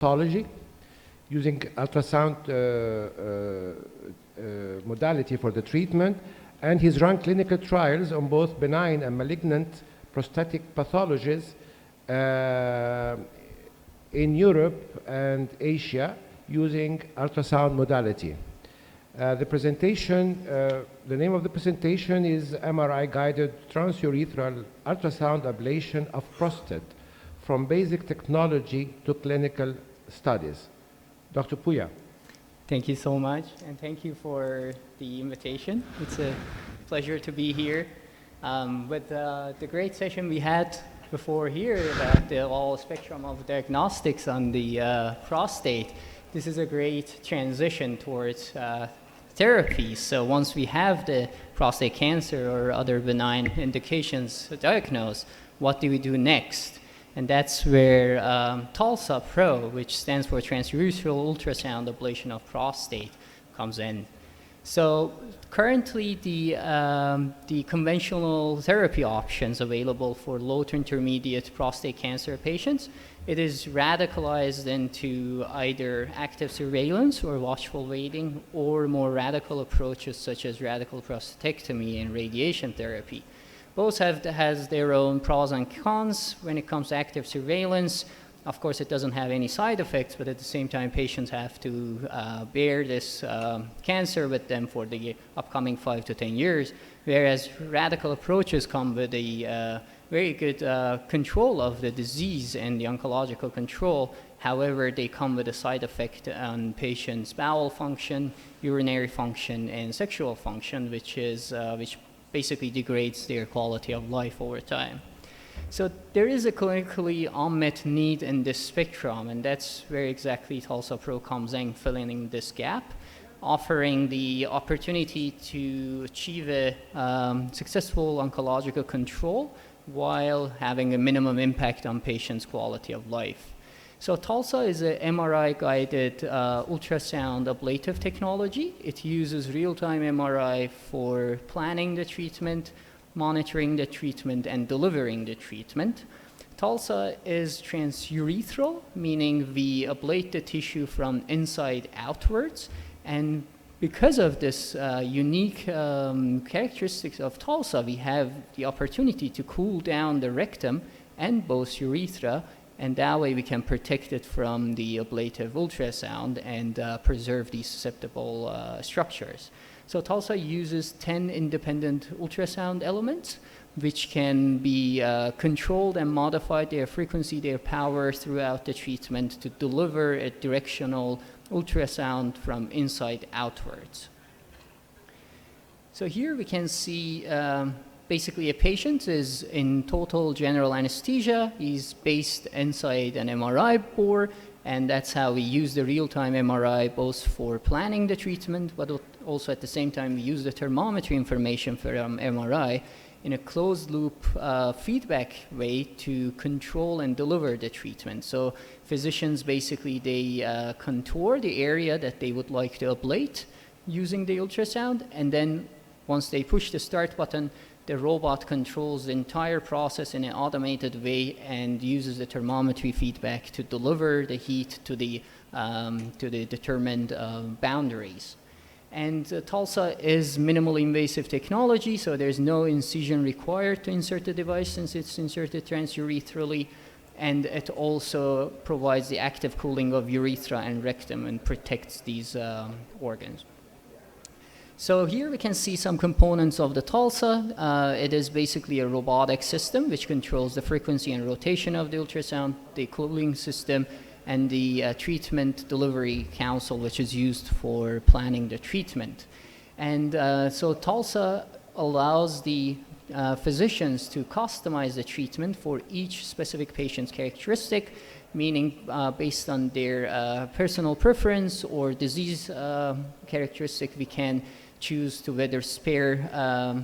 pathology using ultrasound modality for the treatment, and he's run clinical trials on both benign and malignant prostatic pathologies in Europe and Asia using ultrasound modality. The presentation, the name of the presentation is MRI-Guided Transurethral Ultrasound Ablation of Prostate from Basic Technology to Clinical Studies. Dr. Pouya. Thank you so much, and thank you for the invitation. It's a pleasure to be here. With the great session we had before here about the whole spectrum of diagnostics on the prostate, this is a great transition towards therapy. So once we have the prostate cancer or other benign indications diagnosed, what do we do next? And that's where TULSA-PRO, which stands for Transurethral Ultrasound Ablation of Prostate, comes in. So currently the conventional therapy options available for low to intermediate prostate cancer patients, it is radicalized into either active surveillance or watchful waiting, or more radical approaches such as radical prostatectomy and radiation therapy. Both has their own pros and cons. When it comes to active surveillance, of course, it doesn't have any side effects, but at the same time, patients have to bear this cancer with them for the upcoming 5 to 10 years, whereas radical approaches come with a very good control of the disease and the oncological control. However, they come with a side effect on patients' bowel function, urinary function, and sexual function, which basically degrades their quality of life over time. So there is a clinically unmet need in this spectrum, and that's where exactly TULSA-PRO comes in, filling in this gap, offering the opportunity to achieve a successful oncological control while having a minimum impact on patients' quality of life. So TULSA is an MRI-guided ultrasound ablative technology. It uses real-time MRI for planning the treatment, monitoring the treatment, and delivering the treatment. TULSA is transurethral, meaning we ablate the tissue from inside outwards. And because of this unique characteristics of TULSA, we have the opportunity to cool down the rectum and both urethra, and that way we can protect it from the ablative ultrasound and preserve these susceptible structures. So TULSA uses 10 independent ultrasound elements, which can be controlled and modified, their frequency, their power throughout the treatment to deliver a directional ultrasound from inside outwards. So here we can see basically a patient is in total general anesthesia. He's based inside an MRI bore, and that's how we use the real-time MRI both for planning the treatment, but also at the same time we use the thermometry information from MRI in a closed-loop feedback way to control and deliver the treatment. So physicians basically, they contour the area that they would like to ablate using the ultrasound, and then once they push the start button, the robot controls the entire process in an automated way and uses the thermometry feedback to deliver the heat to the determined boundaries. And TULSA is minimally invasive technology, so there's no incision required to insert the device since it's inserted transurethral, and it also provides the active cooling of urethra and rectum and protects these organs. So here we can see some components of the TULSA. It is basically a robotic system which controls the frequency and rotation of the ultrasound, the cooling system, and the treatment delivery console, which is used for planning the treatment. And so TULSA allows the physicians to customize the treatment for each specific patient's characteristic, meaning based on their personal preference or disease characteristic, we can choose to whether spare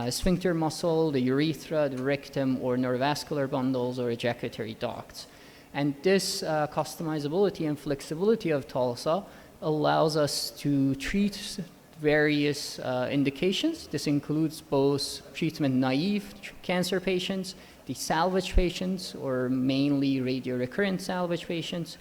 sphincter muscle, the urethra, the rectum, or neurovascular bundles or ejaculatory ducts. And this customizability and flexibility of TULSA allows us to treat various indications. This includes both treatment-naive cancer patients, the salvage patients, or mainly radiorecurrent salvage patients,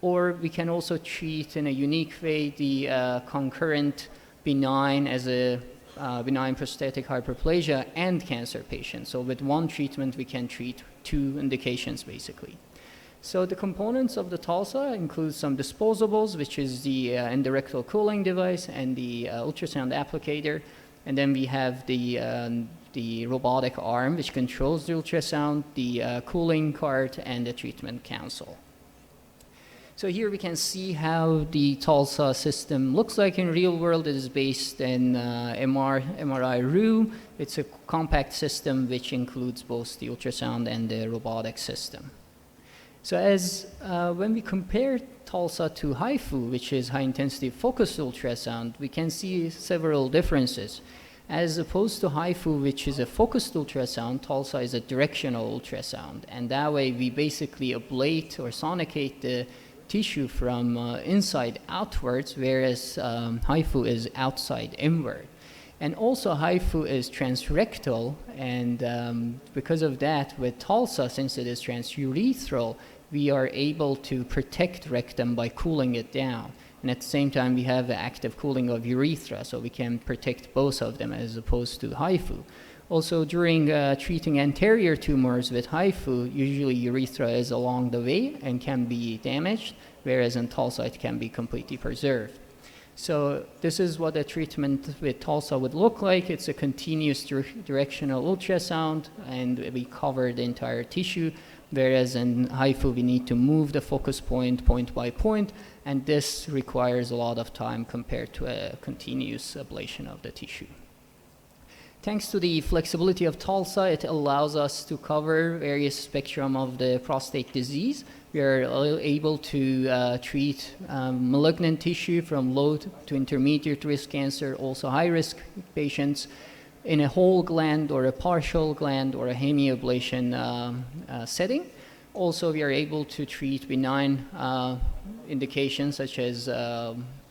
Or we can also treat in a unique way the concurrent benign as a benign prostatic hyperplasia and cancer patients. So with one treatment, we can treat two indications basically. So the components of the TULSA include some disposables, which is the endorectal cooling device and the ultrasound applicator. And then we have the robotic arm, which controls the ultrasound, the cooling cart, and the treatment console. So here we can see how the TULSA system looks like in real world. It is based in MRI room. It's a compact system which includes both the ultrasound and the robotic system. So as when we compare TULSA to HIFU, which is high intensity focused ultrasound, we can see several differences. As opposed to HIFU, which is a focused ultrasound, TULSA is a directional ultrasound. And that way we basically ablate or sonicate the tissue from inside outwards, whereas HIFU is outside inward. And also HIFU is transrectal, and because of that, with TULSA, since it is transurethral, we are able to protect rectum by cooling it down. And at the same time, we have active cooling of urethra, so we can protect both of them as opposed to HIFU. Also, during treating anterior tumors with HIFU, usually urethra is along the way and can be damaged, whereas in TULSA it can be completely preserved. So this is what a treatment with TULSA would look like. It's a continuous directional ultrasound, and we cover the entire tissue, whereas in HIFU we need to move the focus point by point, and this requires a lot of time compared to a continuous ablation of the tissue. Thanks to the flexibility of TULSA, it allows us to cover various spectrum of the prostate disease. We are able to treat malignant tissue from low to intermediate risk cancer, also high-risk patients in a whole gland or a partial gland or a hemiablation setting. Also, we are able to treat benign indications such as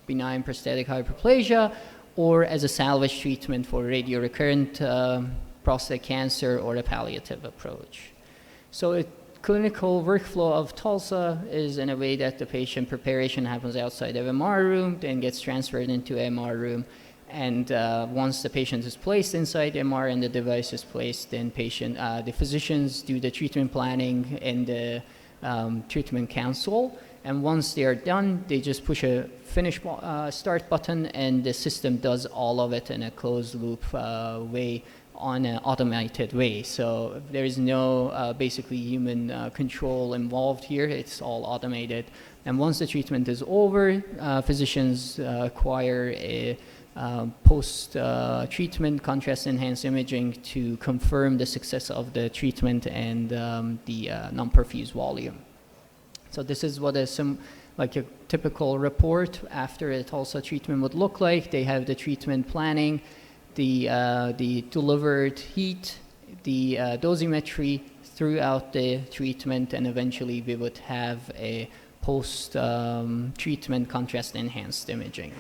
benign prostatic hyperplasia, or as a salvage treatment for radiorecurrent prostate cancer or a palliative approach. So a clinical workflow of TULSA is in a way that the patient preparation happens outside of MR room, then gets transferred into MR room, and once the patient is placed inside MR and the device is placed, then the physicians do the treatment planning and the treatment console. And once they are done, they just push a finish start button, and the system does all of it in a closed loop way, on an automated way. So there is no basically human control involved here. It's all automated. And once the treatment is over, physicians acquire a post-treatment contrast-enhanced imaging to confirm the success of the treatment and the non-perfused volume. So this is what like a typical report after a TULSA treatment would look like. They have the treatment planning, the delivered heat, the dosimetry throughout the treatment, and eventually we would have a post-treatment contrast-enhanced imaging.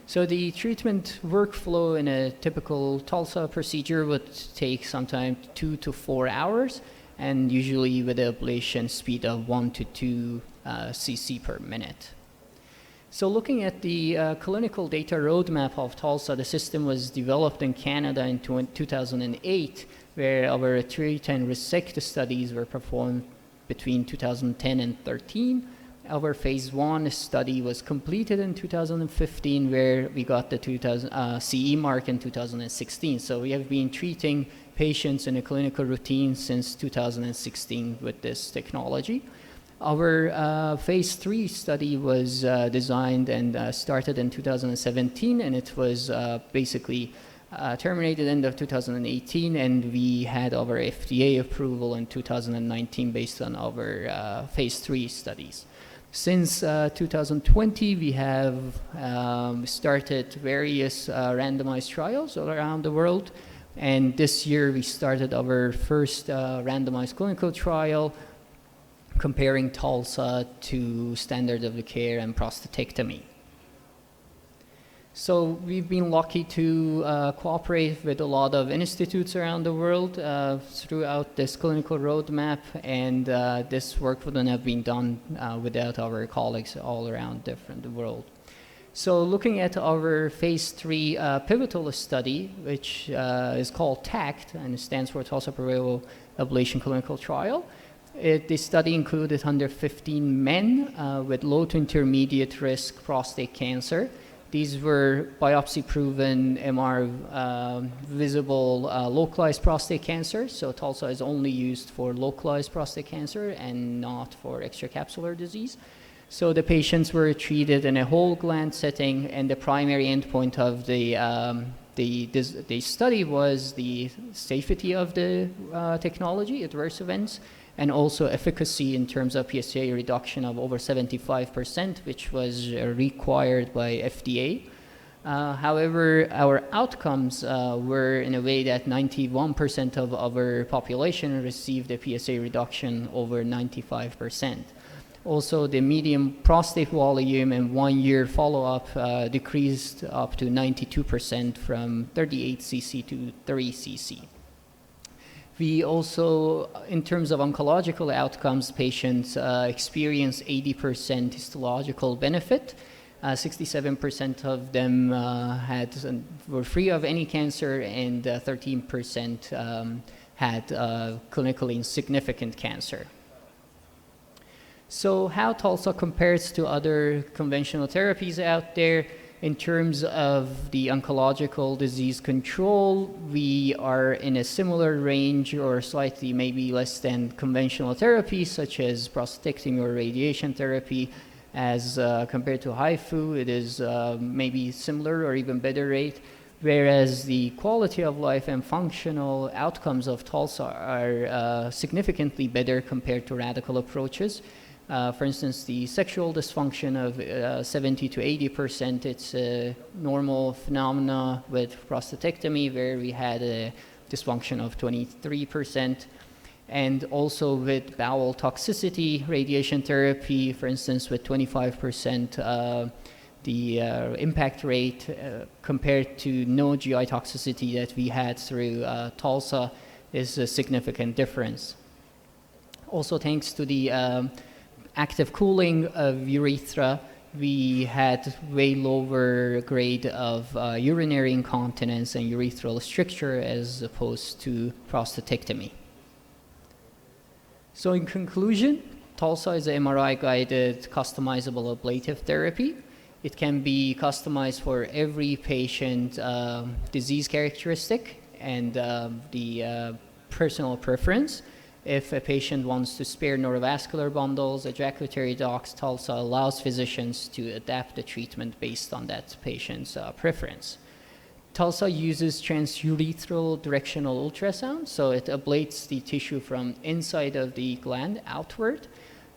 So the treatment workflow in a typical TULSA procedure would take sometimes 2 to 4 hours, and usually with an ablation speed of 1 to 2 cc per minute. So looking at the clinical data roadmap of TULSA, the system was developed in Canada in 2008, where our treat and resect studies were performed between 2010 and 13. Our phase 1 study was completed in 2015, where we got the CE mark in 2016. So we have been treating patients in a clinical routine since 2016 with this technology. Our phase 3 study was designed and started in 2017, and it was basically terminated end of 2018, and we had our FDA approval in 2019 based on our phase 3 studies. Since 2020, we have started various randomized trials all around the world. And this year, we started our first randomized clinical trial comparing TULSA to standard of the care and prostatectomy. So we've been lucky to cooperate with a lot of institutes around the world throughout this clinical roadmap, and this work wouldn't have been done without our colleagues all around the world. So looking at our phase 3 pivotal study, which is called TACT, and it stands for TULSA-PRO Ablation Clinical Trial. The study included 115 men with low to intermediate risk prostate cancer. These were biopsy-proven MR visible localized prostate cancer. So TULSA is only used for localized prostate cancer and not for extracapsular disease. So the patients were treated in a whole gland setting, and the primary endpoint of the study was the safety of the technology, adverse events, and also efficacy in terms of PSA reduction of over 75%, which was required by FDA. However, our outcomes were in a way that 91% of our population received a PSA reduction over 95%. Also, the median prostate volume in 1 year follow-up decreased up to 92% from 38 cc to 3 cc. We also, in terms of oncological outcomes, patients experienced 80% histological benefit. 67% of them were free of any cancer, and 13% had clinically insignificant cancer. So how TULSA compares to other conventional therapies out there? In terms of the oncological disease control, we are in a similar range or slightly maybe less than conventional therapies such as prostatectomy or radiation therapy. As compared to HIFU, it is maybe similar or even better rate, whereas the quality of life and functional outcomes of TULSA are significantly better compared to radical approaches. For instance, the sexual dysfunction of 70 to 80%, it's a normal phenomena with prostatectomy, where we had a dysfunction of 23%. And also with bowel toxicity, radiation therapy, for instance, with 25%, the impact rate compared to no GI toxicity that we had through TULSA is a significant difference. Also, thanks to the active cooling of urethra, we had way lower grade of urinary incontinence and urethral stricture as opposed to prostatectomy. So in conclusion, TULSA is an MRI-guided customizable ablative therapy. It can be customized for every patient disease characteristic and the personal preference. If a patient wants to spare neurovascular bundles, ejaculatory ducts, TULSA allows physicians to adapt the treatment based on that patient's preference. TULSA uses transurethral directional ultrasound, so it ablates the tissue from inside of the gland outward.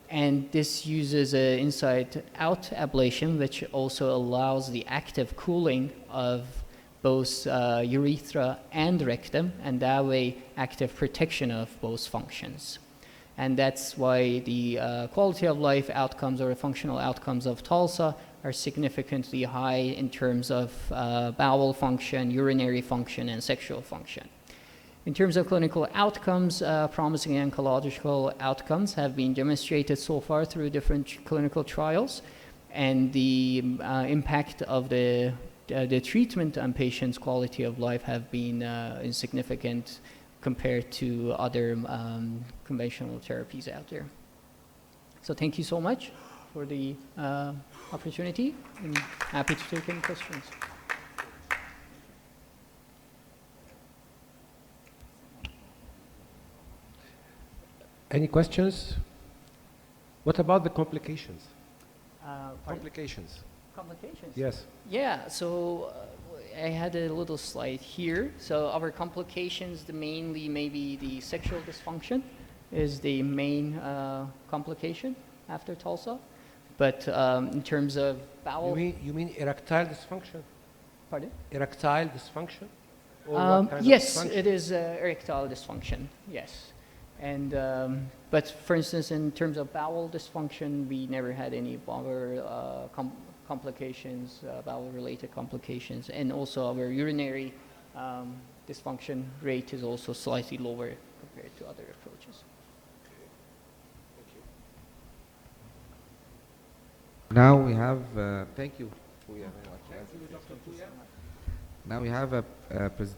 And this uses an inside-out ablation, which also allows the active cooling of both urethra and rectum, and that way active protection of both functions. And that's why the quality of life outcomes or functional outcomes of TULSA are significantly high in terms of bowel function, urinary function, and sexual function. In terms of clinical outcomes, promising oncological outcomes have been demonstrated so far through different clinical trials, and the impact of the treatment on patients' quality of life have been insignificant compared to other conventional therapies out there. So thank you so much for the opportunity, and happy to take any questions. Any questions? What about the complications? Complications? Yes. Yeah, so I had a little slide here. So our complications, mainly maybe the sexual dysfunction is the main complication after TULSA. But in terms of bowel... You mean erectile dysfunction? Pardon? Erectile dysfunction? Or what kind yes, of dysfunction? it is erectile dysfunction, yes. And, but for instance, in terms of bowel dysfunction, we never had any other complications, bowel-related complications, and also our urinary dysfunction rate is also slightly lower compared to other approaches. Now we have, thank you. Pouya, very much. Now we have a presentation.